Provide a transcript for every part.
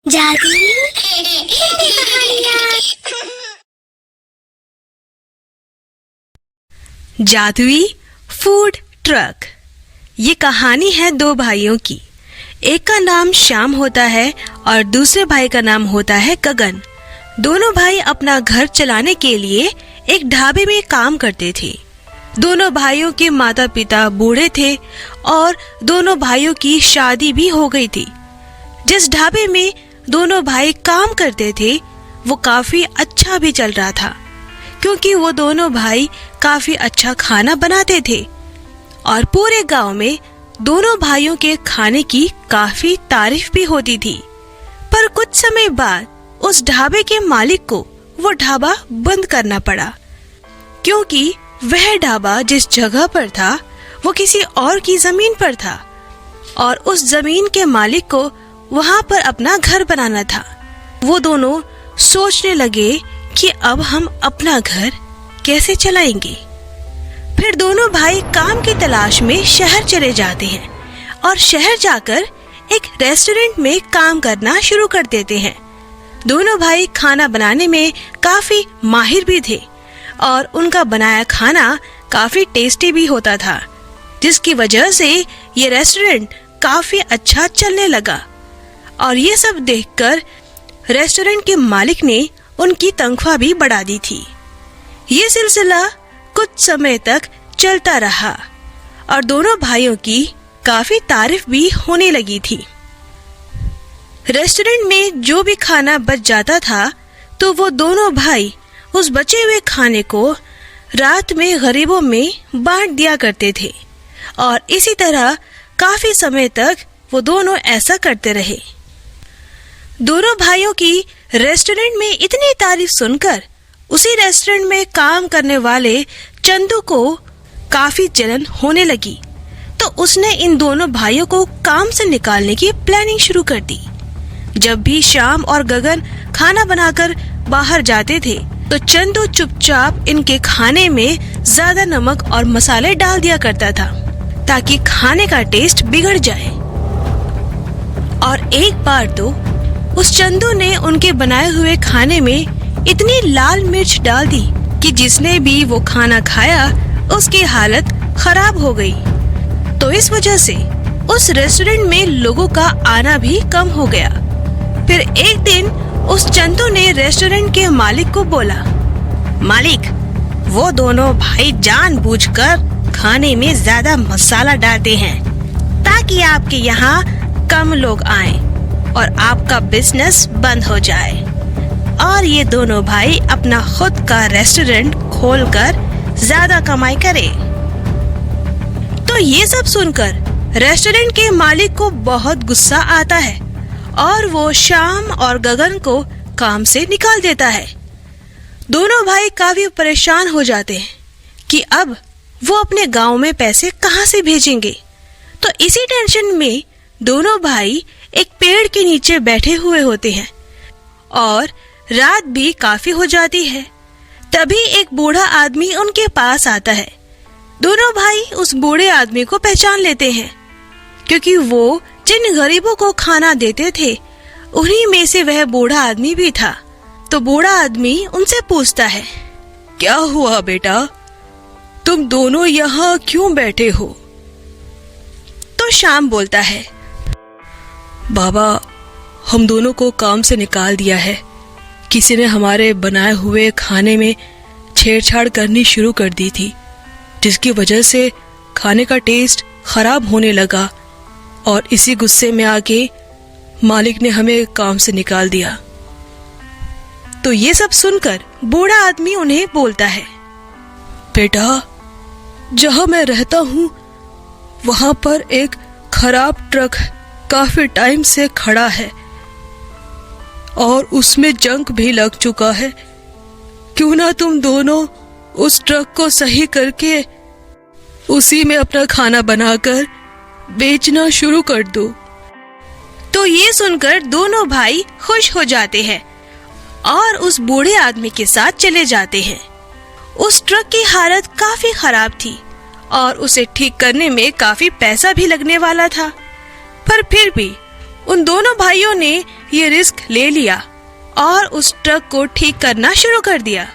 जादुई जादुई food truck. ये कहानी है दो भाइयों की। एक का नाम श्याम होता है और दूसरे भाई का नाम होता है गगन। दोनों भाई अपना घर चलाने के लिए एक ढाबे में काम करते थे। दोनों भाइयों के माता पिता बूढ़े थे और दोनों भाइयों की शादी भी हो गई थी। जिस ढाबे में दोनों भाई काम करते थे वो काफी अच्छा भी चल रहा था, क्योंकि वो दोनों भाई काफी अच्छा खाना बनाते थे और पूरे गांव में दोनों भाइयों के खाने की काफी तारीफ भी होती थी। पर कुछ समय बाद उस ढाबे के मालिक को वो ढाबा बंद करना पड़ा, क्योंकि वह ढाबा जिस जगह पर था वो किसी और की जमीन पर था और उस जमीन के मालिक को वहां पर अपना घर बनाना था। वो दोनों सोचने लगे कि अब हम अपना घर कैसे चलाएंगे। फिर दोनों भाई काम की तलाश में शहर चले जाते हैं और शहर जाकर एक रेस्टोरेंट में काम करना शुरू कर देते हैं। दोनों भाई खाना बनाने में काफी माहिर भी थे और उनका बनाया खाना काफी टेस्टी भी होता था, जिसकी वजह से ये रेस्टोरेंट काफी अच्छा चलने लगा। और ये सब देखकर रेस्टोरेंट के मालिक ने उनकी तनख्वाह भी बढ़ा दी थी। ये सिलसिला कुछ समय तक चलता रहा और दोनों भाइयों की काफी तारीफ भी होने लगी थी। रेस्टोरेंट में जो भी खाना बच जाता था तो वो दोनों भाई उस बचे हुए खाने को रात में गरीबों में बांट दिया करते थे और इसी तरह काफी समय तक वो दोनों ऐसा करते रहे। दोनों भाइयों की रेस्टोरेंट में इतनी तारीफ सुनकर उसी रेस्टोरेंट में काम करने वाले चंदू को काफी जलन होने लगी, तो उसने इन दोनों भाइयों को काम से निकालने की प्लानिंग शुरू कर दी। जब भी श्याम और गगन खाना बनाकर बाहर जाते थे तो चंदू चुपचाप इनके खाने में ज्यादा नमक और मसाले डाल दिया करता था, ताकि खाने का टेस्ट बिगड़ जाए। और एक बार तो उस चंदू ने उनके बनाए हुए खाने में इतनी लाल मिर्च डाल दी कि जिसने भी वो खाना खाया उसकी हालत खराब हो गई। तो इस वजह से उस रेस्टोरेंट में लोगों का आना भी कम हो गया। फिर एक दिन उस चंदू ने रेस्टोरेंट के मालिक को बोला, मालिक, वो दोनों भाई जानबूझकर खाने में ज्यादा मसाला डालते हैं ताकि आपके यहाँ कम लोग आएं और आपका बिजनेस बंद हो जाए और ये दोनों भाई अपना खुद का रेस्टोरेंट खोलकर ज्यादा कमाई करें। तो ये सब सुनकर रेस्टोरेंट के मालिक को बहुत गुस्सा आता है और वो श्याम और गगन को काम से निकाल देता है। दोनों भाई काफी परेशान हो जाते हैं कि अब वो अपने गांव में पैसे कहां से भेजेंगे। तो इसी टेंशन में दोनों भाई एक पेड़ के नीचे बैठे हुए होते हैं और रात भी काफी हो जाती है। तभी एक बूढ़ा आदमी उनके पास आता है। दोनों भाई उस बूढ़े आदमी को पहचान लेते हैं, क्योंकि वो जिन गरीबों को खाना देते थे उन्हीं में से वह बूढ़ा आदमी भी था। तो बूढ़ा आदमी उनसे पूछता है, क्या हुआ बेटा, तुम दोनों यहाँ क्यों बैठे हो? तो श्याम बोलता है, बाबा, हम दोनों को काम से निकाल दिया है। किसी ने हमारे बनाए हुए खाने में छेड़छाड़ करनी शुरू कर दी थी, जिसकी वजह से खाने का टेस्ट खराब होने लगा और इसी गुस्से में आके मालिक ने हमें काम से निकाल दिया। तो ये सब सुनकर बूढ़ा आदमी उन्हें बोलता है, बेटा, जहां मैं रहता हूँ वहां पर एक खराब ट्रक काफी टाइम से खड़ा है और उसमें जंग भी लग चुका है। क्यों ना तुम दोनों उस ट्रक को सही करके उसी में अपना खाना बनाकर बेचना शुरू कर दो। तो ये सुनकर दोनों भाई खुश हो जाते हैं और उस बूढ़े आदमी के साथ चले जाते हैं। उस ट्रक की हालत काफी खराब थी और उसे ठीक करने में काफी पैसा भी लगने वाला था, पर फिर भी उन दोनों भाइयों ने ये रिस्क ले लिया और उस ट्रक को ठीक करना शुरू कर दिया।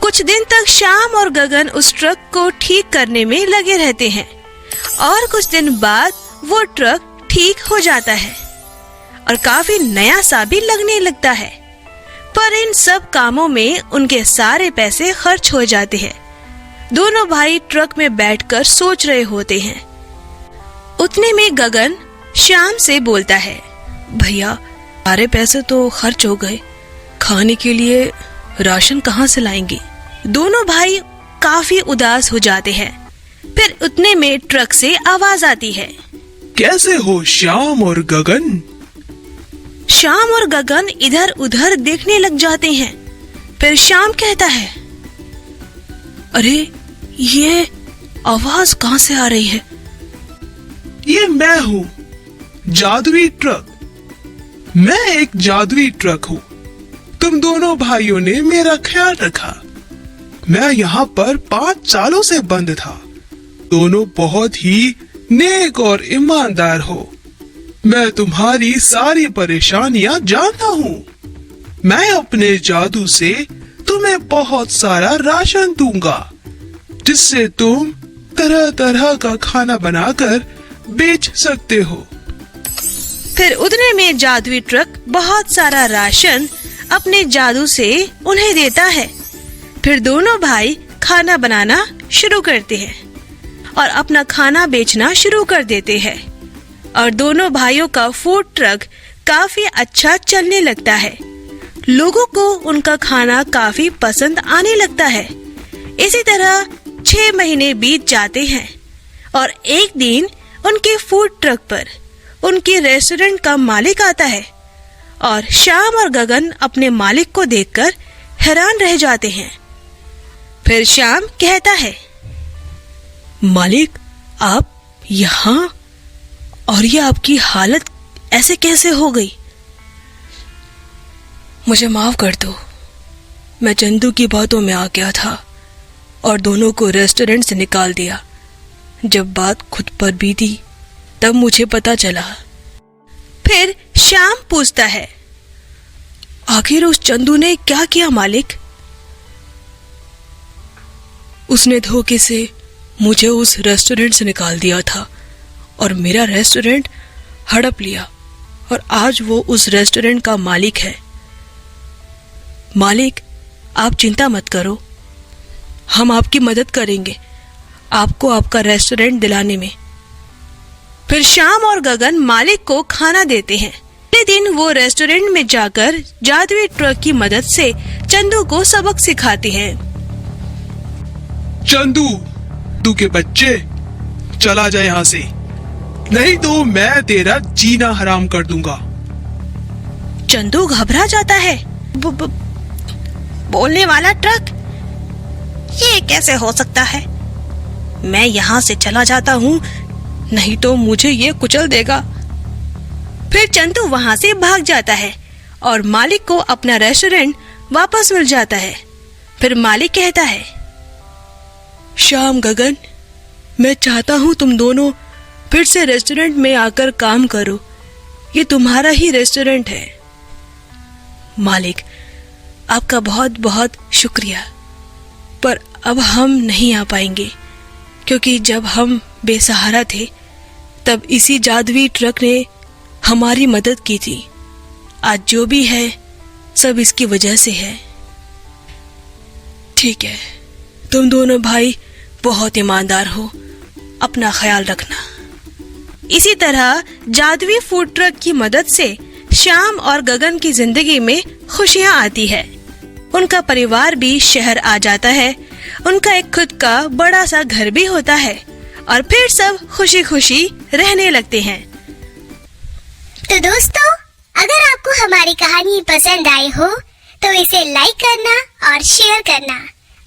कुछ दिन तक श्याम और गगन उस ट्रक को ठीक करने में लगे रहते हैं और कुछ दिन बाद वो ट्रक ठीक हो जाता है और काफी नया सा भी लगने लगता है। पर इन सब कामों में उनके सारे पैसे खर्च हो जाते हैं। दोनों भाई ट्रक में बैठकर सोच रहे होते हैं। उतने में गगन श्याम से बोलता है, भैया सारे पैसे तो खर्च हो गए, खाने के लिए राशन कहाँ से लाएंगे? दोनों भाई काफी उदास हो जाते हैं। फिर उतने में ट्रक से आवाज आती है, कैसे हो श्याम और गगन? श्याम और गगन इधर उधर देखने लग जाते हैं। फिर श्याम कहता है, अरे ये आवाज कहाँ से आ रही है? ये मैं हूँ, जादुई ट्रक। मैं एक जादुई ट्रक हूँ। तुम दोनों भाइयों ने मेरा ख्याल रखा। मैं यहाँ पर 5 सालों से बंद था। दोनों बहुत ही नेक और ईमानदार हो। मैं तुम्हारी सारी परेशानियां जानता हूँ। मैं अपने जादू से तुम्हें बहुत सारा राशन दूंगा, जिससे तुम तरह तरह का खाना बनाकर बेच सकते हो। फिर उतने में जादुई ट्रक बहुत सारा राशन अपने जादू से उन्हें देता है। फिर दोनों भाई खाना बनाना शुरू करते हैं और अपना खाना बेचना शुरू कर देते हैं और दोनों भाइयों का फूड ट्रक काफी अच्छा चलने लगता है। लोगों को उनका खाना काफी पसंद आने लगता है। इसी तरह 6 महीने बीत जाते हैं और एक दिन उनके फूड ट्रक पर उनके रेस्टोरेंट का मालिक आता है और श्याम और गगन अपने मालिक को देखकर हैरान रह जाते हैं। फिर श्याम कहता है, मालिक आप यहाँ, और ये आपकी हालत ऐसे कैसे हो गई? मुझे माफ कर दो, मैं चंदू की बातों में आ गया था और दोनों को रेस्टोरेंट से निकाल दिया। जब बात खुद पर बीती तब मुझे पता चला। फिर श्याम पूछता है, आखिर उस चंदू ने क्या किया मालिक? उसने धोखे से मुझे उस रेस्टोरेंट से निकाल दिया था और मेरा रेस्टोरेंट हड़प लिया और आज वो उस रेस्टोरेंट का मालिक है। मालिक आप चिंता मत करो, हम आपकी मदद करेंगे आपको आपका रेस्टोरेंट दिलाने में। फिर श्याम और गगन मालिक को खाना देते हैं। अगले दिन वो रेस्टोरेंट में जाकर जादुई ट्रक की मदद से चंदू को सबक सिखाते हैं। चंदू, तू के बच्चे, चला जा यहाँ से, नहीं तो मैं तेरा जीना हराम कर दूंगा। चंदू घबरा जाता है। बोलने वाला ट्रक, ये कैसे हो सकता है? मैं यहाँ से चला जाता हूँ, नहीं तो मुझे ये कुचल देगा। फिर चंदू वहाँ से भाग जाता है और मालिक को अपना रेस्टोरेंट वापस मिल जाता है। फिर मालिक कहता है, श्याम गगन, मैं चाहता हूँ तुम दोनों फिर से रेस्टोरेंट में आकर काम करो। ये तुम्हारा ही रेस्टोरेंट है। मालिक आपका बहुत बहुत शुक्रिया, पर अब हम नहीं आ पाएंगे क्योंकि जब हम बेसहारा थे तब इसी जादुई ट्रक ने हमारी मदद की थी। आज जो भी है सब इसकी वजह से है। ठीक है, तुम दोनों भाई बहुत ईमानदार हो, अपना ख्याल रखना। इसी तरह जादुई फूड ट्रक की मदद से श्याम और गगन की जिंदगी में खुशियां आती है। उनका परिवार भी शहर आ जाता है। उनका एक खुद का बड़ा सा घर भी होता है और फिर सब खुशी खुशी रहने लगते हैं। तो दोस्तों, अगर आपको हमारी कहानी पसंद आई हो तो इसे लाइक करना और शेयर करना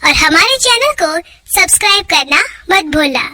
और हमारे चैनल को सब्सक्राइब करना मत भूलना।